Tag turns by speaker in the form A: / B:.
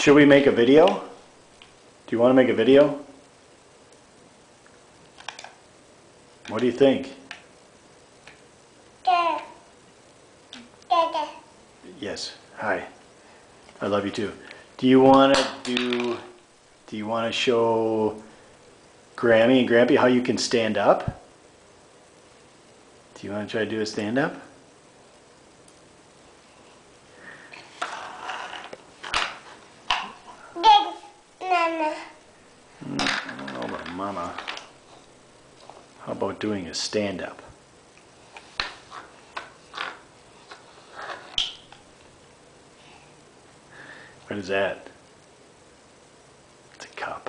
A: Should we make a video? Do you want to make a video? What do you think? Yes. Hi. I love you too. Do you want to show Grammy and Grampy how you can stand up? Do you want to try to do a stand up? I don't know about Mama. How about doing a stand up? What is that? It's a cup.